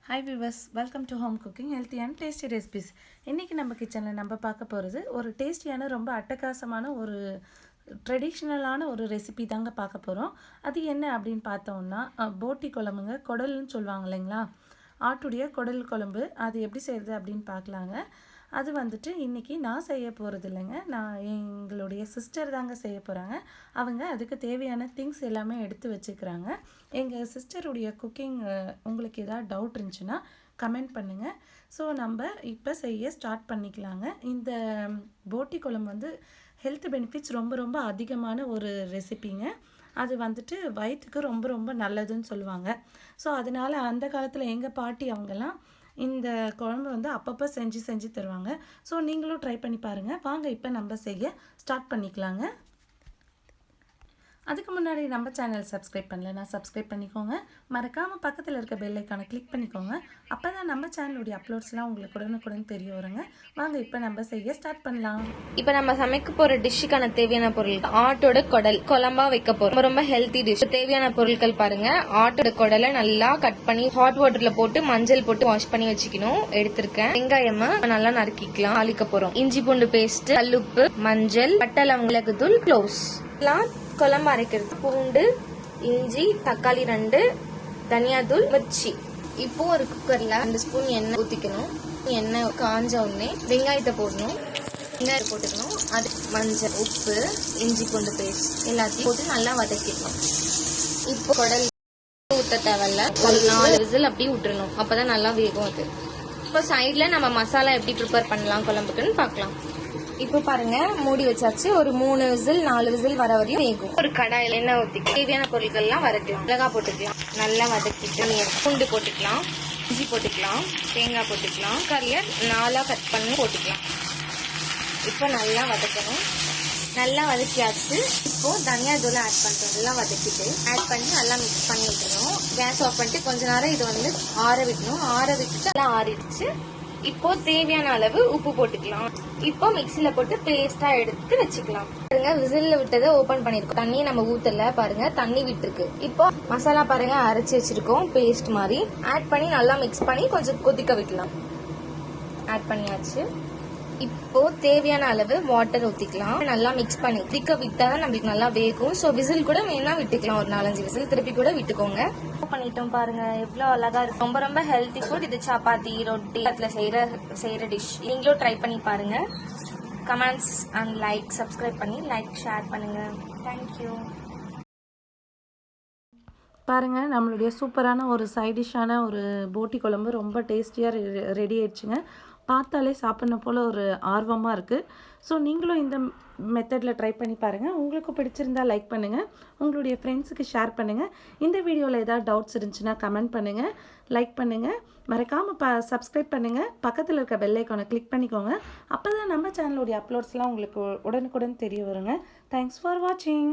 Hi viewers, welcome to Home Cooking Healthy and Tasty Recipes. இன்னைக்கு நம்ம கிச்சன்ல நம்ம பார்க்க போறது ஒரு டேஸ்டியான ரொம்ப அட்டகாசமான ஒரு ட்ரெடிஷனலான ஒரு ரெசிபி தாங்க பார்க்க போறோம். அது என்ன அப்படினு பார்த்தோம்னா போட்டி குழம்புங்க, குடல்னு சொல்வாங்க இல்லைங்களா? ஆட்டுடைய குடல் குழம்பு அது எப்படி செய்யறது அப்படினு பார்க்கலாங்க. அது வந்துட்டு இன்றைக்கி நான் செய்ய போகிறது இல்லைங்க, நான் எங்களுடைய சிஸ்டர் தாங்க செய்ய போகிறாங்க. அவங்க அதுக்கு தேவையான திங்ஸ் எல்லாமே எடுத்து வச்சுக்கிறாங்க. எங்கள் சிஸ்டருடைய குக்கிங் உங்களுக்கு ஏதாவது டவுட் இருந்துச்சுன்னா கமெண்ட் பண்ணுங்கள். ஸோ நம்ம இப்போ செய்ய ஸ்டார்ட் பண்ணிக்கலாங்க. இந்த போட்டி குழம்பு வந்து ஹெல்த் பெனிஃபிட்ஸ் ரொம்ப ரொம்ப அதிகமான ஒரு ரெசிபிங்க. அது வந்துட்டு வயிற்றுக்கு ரொம்ப ரொம்ப நல்லதுன்னு சொல்லுவாங்க. ஸோ அதனால் அந்த காலத்தில் எங்கள் பாட்டி அவங்கெல்லாம் இந்த குழம்பு வந்து அப்பப்போ செஞ்சு தருவாங்க. ஸோ நீங்களும் ட்ரை பண்ணி பாருங்கள். வாங்க இப்போ நம்ம செய்ய ஸ்டார்ட் பண்ணிக்கலாங்க. அதுக்கு முன்னாடி நம்ம சேனல் சப்ஸ்கிரைப் பண்ணலன்னா சப்ஸ்கிரைப் பண்ணிக்கோங்க. மறக்காமல் பக்கத்தில் இருக்க பெல் ஐக்கானை கிளிக் பண்ணிக்கோங்க. அப்போ தான் நம்ம சேனலுடைய அப்லோட்ஸ்லாம் உங்களுக்கு உடனுக்குடன் தெரிய வருங்க. வாங்க இப்போ நம்ம செய்ய ஸ்டார்ட் பண்ணலாம். இப்போ நம்ம சமைக்க போகிற டிஷ்ஷுக்கான தேவையான பொருட்கள் ஆட்டோட குடல் குழம்பா வைக்க போகிறோம். ரொம்ப ரொம்ப ஹெல்த்தி டிஷ். தேவையான பொருட்கள் பாருங்க. ஆட்டோட குடலை நல்லா கட் பண்ணி ஹாட் வாட்டரில் போட்டு மஞ்சள் போட்டு வாஷ் பண்ணி வச்சுக்கணும். எடுத்திருக்கேன். வெங்காயமா நல்லா நறுக்கிக்கலாம். தாளிக்க போகிறோம். இஞ்சி பூண்டு பேஸ்ட், கல்லுப்பு, மஞ்சள், பட்டை லவங்கம், மிளகுத்தூள், க்ளோவ்ஸ் குழம்பு அரைக்கிறது. பூண்டு, இஞ்சி, தக்காளி 2, தனியாத்தூள், மிர்ச்சி. இப்போ ஒரு குக்கர்ல 2 ஸ்பூன் எண்ணெய் ஊத்திக்கணும். எண்ணெய் காஞ்ச உடனே வெங்காயத்தை போடணும். வெங்காயத்தை போட்டுக்கணும். அது மஞ்சள், உப்பு, இஞ்சி பூண்டு பேஸ்ட் எல்லாத்தையும் போட்டு நல்லா வதக்கிடணும். இப்போ குடல் ஊத்த தேவையில்ல, ஒரு 4 விசில் அப்படி விட்டுறணும். அப்பதான் நல்லா வேகும் அது. இப்போ சைட்ல நம்ம மசாலா எப்படி ப்ரிப்பேர் பண்ணலாம் குழம்புக்குன்னு பார்க்கலாம். இப்போ பாருங்க, மூடி வச்சாச்சு. ஒரு 3 விசில் 4 விசில் வர வரையும் வேகும். ஒரு கடாயில் எண்ணெய் ஊற்றி தேவையான பொருட்கள் எல்லாம் வதக்கலாம். மிளகாய் போட்டுக்கலாம், நல்லா வதக்கிட்டு பூண்டு போட்டுக்கலாம், இஞ்சி போட்டுக்கலாம், தேங்காய் போட்டுக்கலாம், கறியை 4 கட் பண்ணி போட்டுக்கலாம். இப்போ நல்லா வதக்கணும். நல்லா வதக்கியாச்சு. இப்போ தனியா தூள் ஆட் பண்ணுறோம். நல்லா வதக்கிட்டு ஆட் பண்ணி நல்லா மிக்ஸ் பண்ணி விட்டுறணும். கேஸ் ஆஃப் பண்ணிட்டு கொஞ்ச நேரம் இது வந்து ஆற விட்டணும். ஆற விட்டுட்டு நல்லா ஆறிடுச்சு. இப்போ தேவையான அளவு உப்பு போட்டுக்கலாம். இப்போ மிக்சில போட்டு பேஸ்டா எடுத்து வச்சுக்கலாம். பாருங்க, விசில்ல விட்டதை ஓபன் பண்ணிருக்கோம். தண்ணியை நம்ம ஊத்தல, பாருங்க தண்ணி விட்டுருக்கு. இப்போ மசாலா பாருங்க அரைச்சி வச்சிருக்கோம் பேஸ்ட் மாதிரி. ஆட் பண்ணி நல்லா மிக்ஸ் பண்ணி கொஞ்சம் கொதிக்க வைக்கலாம். ஆட் பண்ணியாச்சு. இப்போ தேவையான அளவு வாட்டர் ஊத்திக்கலாம். நல்லா மிக்ஸ் பண்ணி கொதிக்க விட்டா நம்மளுக்கு நல்லா வேகும். ஸோ விசில் கூட வேணா விட்டுக்கலாம். ஒரு 4-5 விசில் திருப்பி கூட விட்டுக்கோங்க. பண்ணிட்டோம் பாருங்க, எவ்வளவு அழகா இருக்கு. ரொம்ப ரொம்ப ஹெல்த்தி ஃபுட் இது. சப்பாத்தி, ரொட்டி அதுல செய்யற டிஷ். நீங்களும் ட்ரை பண்ணி பாருங்க. கமெண்ட்ஸ் அண்ட் லைக், சப்ஸ்கிரைப் பண்ணி லைக் ஷேர் பண்ணுங்க. தேங்க்யூ. பாருங்கள், நம்மளுடைய சூப்பரான ஒரு சைட் டிஷ்ஷான ஒரு போட்டி குழம்பு ரொம்ப டேஸ்டியாக ரெடி ஆயிடுச்சுங்க. பார்த்தாலே சாப்பிட்ணும் போல் ஒரு ஆர்வமாக இருக்குது. ஸோ நீங்களும் இந்த மெத்தடில் ட்ரை பண்ணி பாருங்கள். உங்களுக்கு பிடிச்சிருந்தால் லைக் பண்ணுங்கள், உங்களுடைய ஃப்ரெண்ட்ஸுக்கு ஷேர் பண்ணுங்கள். இந்த வீடியோவில் ஏதாவது டவுட்ஸ் இருந்துச்சுன்னா கமெண்ட் பண்ணுங்கள், லைக் பண்ணுங்கள். மறக்காமல் சப்ஸ்கிரைப் பண்ணுங்கள். பக்கத்தில் இருக்க பெல் ஐக்கானை கிளிக் பண்ணிக்கோங்க. அப்போ தான் நம்ம சேனலுடைய அப்லோட்ஸ்லாம் உங்களுக்கு உடனுக்குடன் தெரிய வருங்க. தேங்க்ஸ் ஃபார் வாட்சிங்.